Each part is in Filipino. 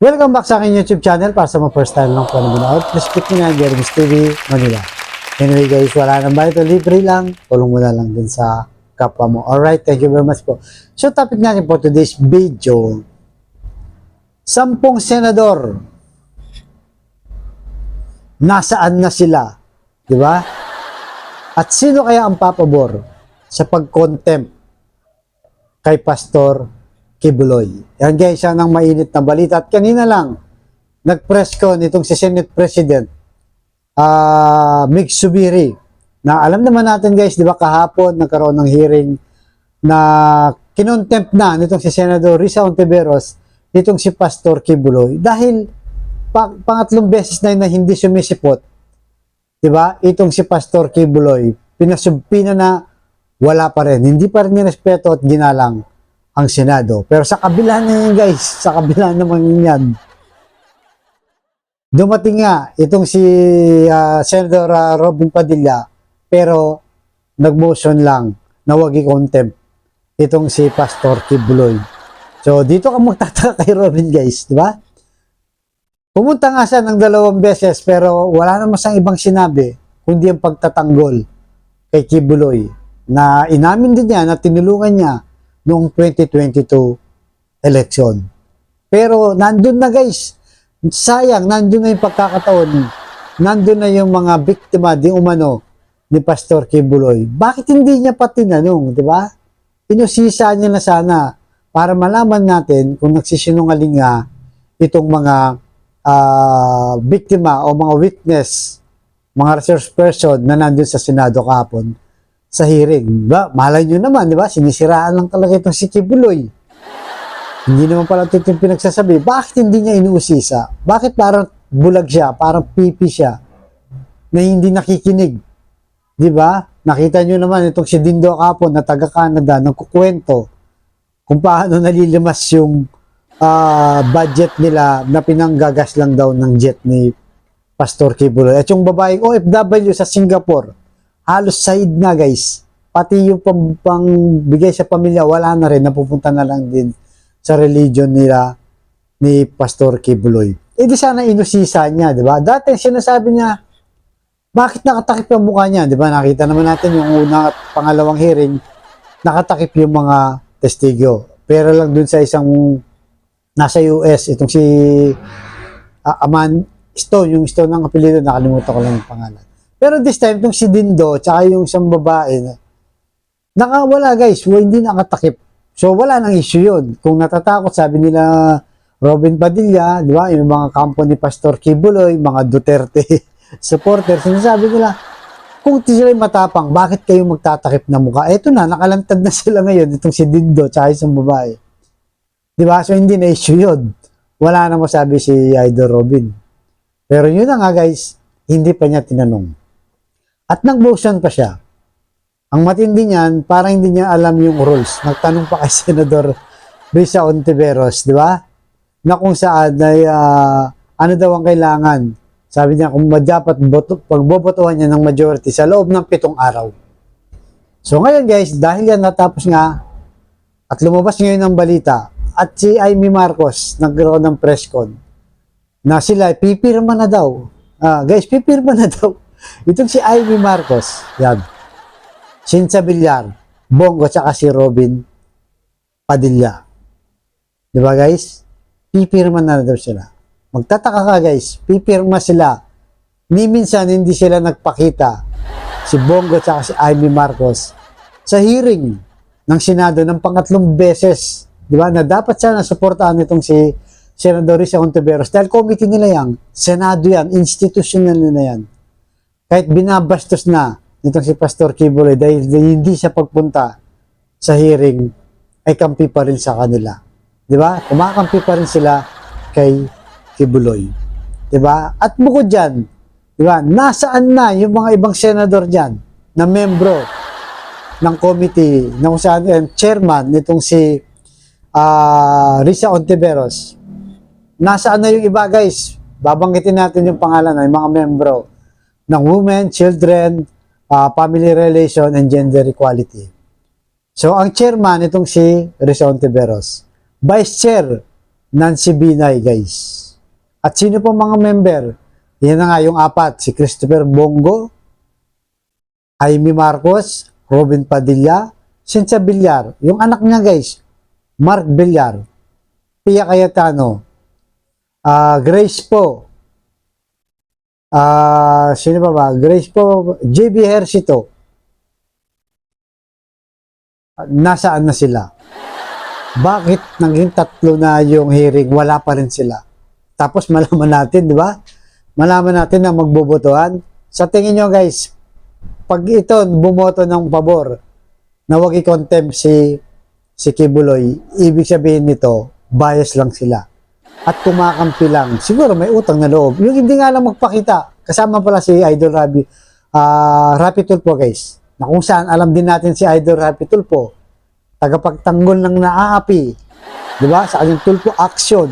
Welcome back sa aking YouTube channel. Para sa mga first time lang po na manood, please click nyo na Jeremy's TV Manila. Anyway guys, wala nang bayad, libre lang. Tulong mo na lang din sa kapwa mo. Alright, thank you very much po. So topic natin po today's video, 10 senador, nasaan na sila? Di ba? At sino kaya ang papabor sa pag-contempt kay Pastor Kibuloy? Yan guys, yan ang mainit na balita. At kanina lang, nag-press con itong si Senate President Mig Zubiri, na alam naman natin guys, di ba kahapon nagkaroon ng hearing na kinontempt na nitong si Senador Risa Hontiveros nitong si Pastor Kibuloy dahil pangatlong beses na hindi sumisipot, di ba? Itong si Pastor Kibuloy, pinasubpina na wala pa rin, hindi pa rin nirespeto at ginalang ang Senado. Pero sa kabila na yan guys, sa kabila naman yan, dumating nga itong si Senator Robin Padilla, pero nag-motion lang na wag i-contempt itong si Pastor Kibuloy. So dito ka magtataka kay Robin guys, di ba? Pumunta nga siya ng 2 beses pero wala naman siyang ibang sinabi kundi ang pagtatanggol kay Kibuloy, na inamin din niya na tinulungan niya noong 2022 election. Pero nandun na guys, sayang, nandun na yung pagkakataon, nandun na yung mga biktima di umano ni Pastor Kibuloy. Bakit hindi niya pa tinanong, di ba? Inusisa niya na sana para malaman natin kung nagsisinungaling nga itong mga biktima o mga witness, mga resource person na nandun sa Senado kahapon sa hearing. Diba? Malay nyo naman, di ba? Sinisiraan lang talaga itong si Kibuloy. Hindi naman pala ito yung pinagsasabi. Bakit hindi niya inuusisa? Bakit parang bulag siya, parang pipi siya, na hindi nakikinig? Di ba? Nakita nyo naman itong si Dindo kahapon na taga-Canada, nagkukwento kung paano nalilimas yung budget nila na pinanggagas lang daw ng jet ni Pastor Kibuloy. At yung babaeng OFW sa Singapore, halos side na guys. Pati yung bigay sa pamilya, wala na rin. Napupunta na lang din sa religion nila ni Pastor Kibuloy. Eh di sana inusisa niya, di ba? Dati sinasabi niya, bakit nakatakip yung mukha niya? Di ba? Nakita naman natin yung unang at pangalawang hearing, nakatakip yung mga testigo. Pero lang dun sa isang nasa US, itong si Aman Stone, yung Stone ng apelido, nakalimutan ko lang yung pangalan. Pero this time, itong si Dindo, tsaka yung isang babae, nakawala guys, hindi nakatakip. So wala nang issue yun. Kung natatakot, sabi nila Robin Padilla, di ba, yung mga kampo ni Pastor Kibuloy, mga Duterte supporters, sinasabi nila, kung sila'y matapang, bakit kayo magtatakip na mukha? Eto na, nakalantad na sila ngayon, itong si Dindo, tsaka isang babae. Di ba? So hindi na issue yun. Wala na masabi si Idol Robin. Pero yun na nga guys, hindi pa niya tinanong. At nag-motion pa siya. Ang matindi niyan, parang hindi niya alam yung rules. Nagtanong pa kay Senador Risa Hontiveros, di ba? Na kung saan ay ano daw ang kailangan. Sabi niya kung dapat pagbobotohan niya ng majority sa loob ng 7 araw. So ngayon guys, dahil yan natapos nga at lumabas ngayon ng balita at si Amy Marcos nagkaroon ng press con na sila pipirma na daw. Guys, pipirma na daw. Itong si Amy Marcos, yan. Cynthia Villar, Bongo, tsaka si Robin Padilla. Di ba guys? Pipirma na daw sila. Magtataka ka guys, pipirma sila. Ni minsan hindi sila nagpakita, si Bongo tsaka si Amy Marcos, sa hearing ng Senado ng pangatlong beses. Di ba? Na dapat sana suportahan itong si Senador Risa Hontiveros dahil committee nila yan, Senado yan, institutional nila yan. Kahit binabastos na itong si Pastor Kibuloy dahil hindi siya pagpunta sa hearing, ay kampi pa rin sa kanila. Di ba? Kumakampi pa rin sila kay Kibuloy. Di ba? At bukod dyan, di ba? Nasaan na yung mga ibang senador dyan na membro ng committee na kung saan chairman nitong si Risa Hontiveros. Nasaan na yung iba guys? Babanggitin natin yung pangalan ng mga membro ng Women, Children, Family Relation, and Gender Equality. So, ang chairman itong si Risa Hontiveros. Vice Chair Nancy Binay, guys. At sino po mga member? Yan na nga yung apat, si Christopher Bongo, Jaime Marcos, Robin Padilla, Cynthia Villar, yung anak niya guys, Mark Villar, Pia Cayetano, Grace po, sino ba? Grace po, JB Hercito. Nasaan na sila? Bakit naging 3 na yung hearing, wala pa rin sila? Tapos malaman natin, di ba? Malaman natin na magbobotohan. Sa tingin nyo guys, pag ito bumoto ng pabor na wag i-contempt si Kibuloy, ibig sabihin nito, bias lang sila. At kumakampi lang. Siguro may utang na loob. Yung hindi nga lang magpakita. Kasama pala si Idol Rapi Tulfo guys. Na kung saan alam din natin si Idol Rapi Tulfo, tagapagtanggol ng naaapi. Diba? Sa kanyang Tulfo Action.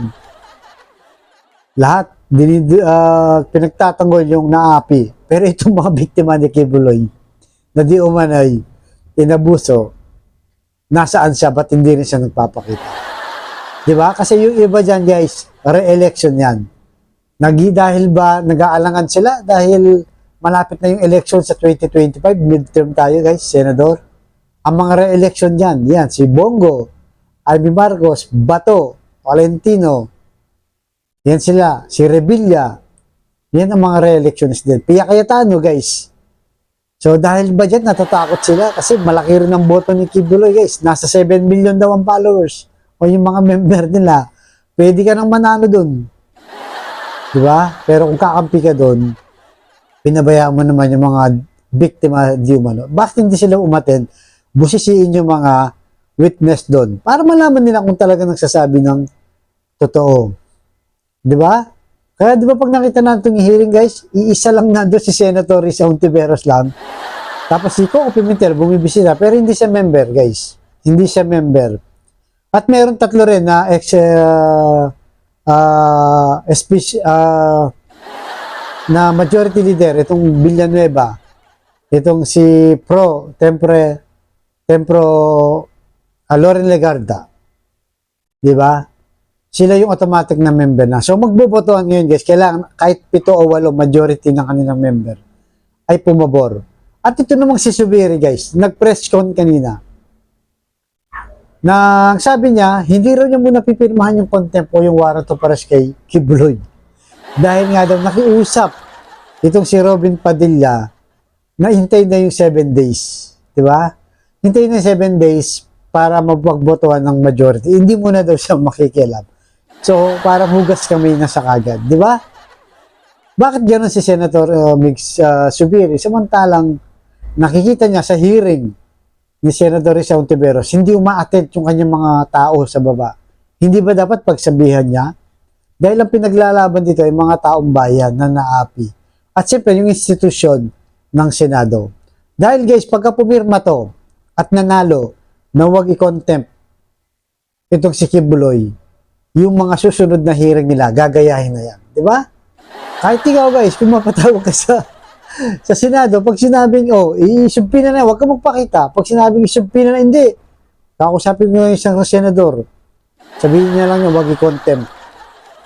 Lahat pinagtatanggol yung naapi. Pero itong mga biktima ni Kibuloy na di umanay inabuso, nasaan siya, ba't hindi rin siya nagpapakita? Diba? Kasi yung iba dyan guys, re-election yan. Dahil ba nag-aalangan sila? Dahil malapit na yung election sa 2025, midterm tayo guys, senador. Ang mga re-election dyan, yan, si Bongo, Jaime Marcos, Bato, Valentino, yan sila, si Revilla, yan ang mga re-elections din. Pia Cayetano guys. So dahil ba dyan natatakot sila kasi malaki rin ang boto ni Kibuloy guys. Nasa 7 million daw ang followers o yung mga member nila. Pwede ka nang manalo dun. Diba? Pero kung kakampi ka dun, pinabayaan mo naman yung mga biktima di umano. Bakit hindi sila umaten? Busisiin yung mga witness dun para malaman nila kung talaga nagsasabi ng totoo. Diba? Kaya di ba pag nakita natin yung hearing guys, iisa lang nandun si Senator Risa Hontiveros lang. Tapos si Coco Pimentel bumibisita pero hindi siya member guys. Hindi siya member. At meron 3 rin na na majority leader, itong Villanueva, itong si Loren Legarda. Di ba? Sila yung automatic na member na. So magbobotohan ngayon guys, kailangan kahit 7 o 8 majority ng kanilang member ay pumabor. At ito namang si Subiri guys, nag-press con kanina. Na sabi niya, hindi raw niya muna pipirmahan yung contempt o yung warrant of arrest kay Kibuloy. Dahil nga daw nakiusap itong si Robin Padilla na hintay na yung 7 days. Diba? Hintay na 7 days para mapagbotohan ng majority. Hindi muna daw siya makikialam. So, parang hugas kami na sa kagad. Di ba? Bakit gano'n si Senator Subiri? Samantalang nakikita niya sa hearing ni Senator Risa Hontiveros, hindi uma-attend yung kanyang mga tao sa baba. Hindi ba dapat pagsabihan niya? Dahil ang pinaglalaban dito ay mga taong bayan na naapi. At siyempre, yung institusyon ng Senado. Dahil guys, pagka pumirma to at nanalo na huwag i-contempt itong si Kibuloy, yung mga susunod na hearing nila, gagayahin na yan. Di ba? Kahit ikaw guys, kung mapatawag ka sa Senado, pag sinabing, isumpi na na, huwag ka magpakita. Pag sinabing isumpi na na, hindi. Kakusapin mo yung isang senador. Sabihin niya lang yung huwag i-contempt.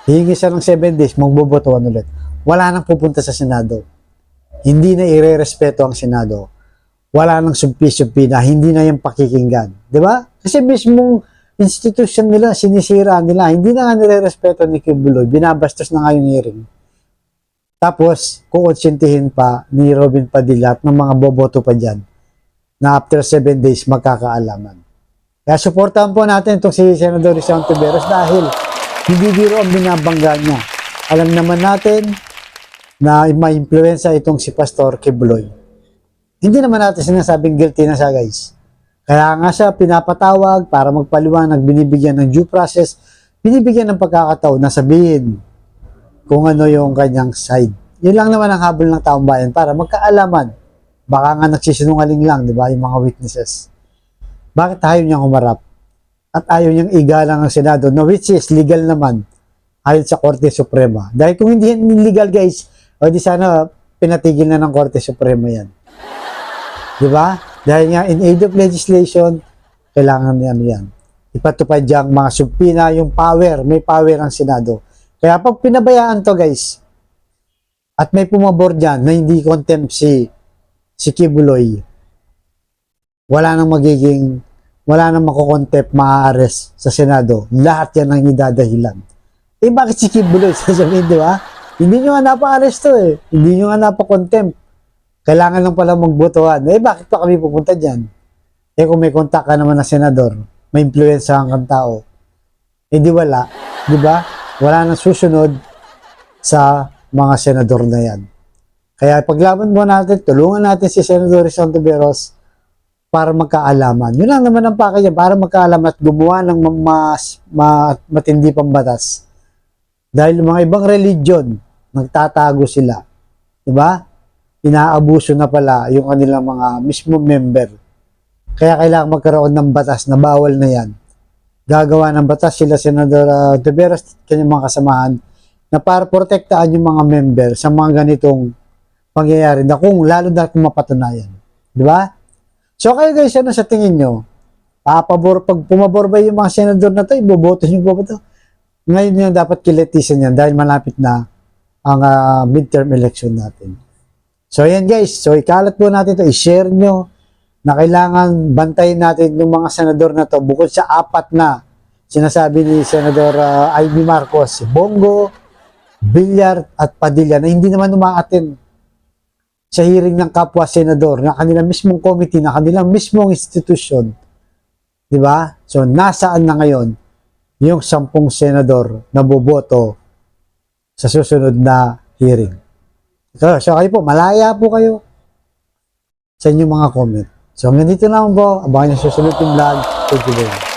Hihingi siya ng 7 days, magbobotohan ulit. Wala nang pupunta sa Senado. Hindi na ire-respeto ang Senado. Wala nang sumpi-sumpi na, hindi na yung pakikinggan. Di ba? Kasi mismong institution nila, sinisira nila. Hindi na nga nire-respeto ni Kibuloy. Binabastos na nga yung hearing. Tapos, kukonsintihin pa ni Robin Padilla at ng mga boboto pa dyan na after 7 days magkakaalaman. Kaya suportahan po natin itong si Senador Risa Hontiveros dahil hindi biro ang binabangga niya. Alam naman natin na ma-influensya itong si Pastor Kibuloy. Hindi naman natin sinasabing guilty na siya guys. Kaya nga siya pinapatawag para magpaliwanag, binibigyan ng due process, binibigyan ng pagkakataon na sabihin kung ano yung kanyang side. Yun lang naman ang habol ng taong bayan para magkaalaman. Baka nga nagsisinungaling lang, di ba, yung mga witnesses. Bakit ayaw niyang humarap? At ayaw niyang igalang ang Senado, na which is legal naman ayon sa Korte Suprema. Dahil kung hindi yan illegal guys, o di sana pinatigil na ng Korte Suprema yan. Di ba? Dahil nga in aid of legislation, kailangan yan. ipatupad yung mga subpina, yung power, may power ang Senado. Kaya pag pinabayaan to guys, at may pumabor dyan na hindi contempt si Kibuloy, wala nang makukontempt, maa-arrest sa Senado. Lahat yan ang idadahilan. Eh bakit si Kibuloy? Sasabihin, di ba? Hindi nyo nga napa-arrest to eh. Hindi nyo nga napa-contempt. Kailangan lang pala magbotohan. Eh bakit pa kami pupunta dyan? Eh kung may kontak ka naman na senador, may influensyahan kang tao, eh di wala. Di ba? Wala nang susunod sa mga senador na yan. Kaya paglaban mo natin, tulungan natin si Senador Rizal Ontiveros para magkaalaman. Yun lang naman ang pakay niya, para magkaalaman at gumawa ng matindi pang batas. Dahil mga ibang religion, nagtatago sila. Diba? Inaabuso na pala yung kanilang mga mismo member. Kaya kailangan magkaroon ng batas na bawal na yan. Gagawa ng batas sila Senador Ontiveros at kanyang mga kasamahan na para protektaan yung mga member sa mga ganitong pangyayari na kung lalo na kung mapatunayan. Di ba? So kayo guys, ano sa tingin nyo? Pag pumabor ba yung mga senador na to, iboboto nyo ba ito? Ngayon yung dapat kilitisan yan dahil malapit na ang midterm election natin. So ayan guys, so ikalat po natin ito, i-share nyo na kailangan bantayin natin yung mga senador na to bukod sa 4 na sinasabi ni Senador Amy Marcos, Bongo, Villar at Padilla na hindi naman umaatin sa hearing ng kapwa senador na kanilang mismong committee, na kanilang mismong institusyon. Di ba? So, nasaan na ngayon yung 10 senador na boboto sa susunod na hearing? So kayo po, malaya po kayo sa inyong mga comment. So, hanggang dito lang po. Abangan yung susunod yung vlog. Thank you very much.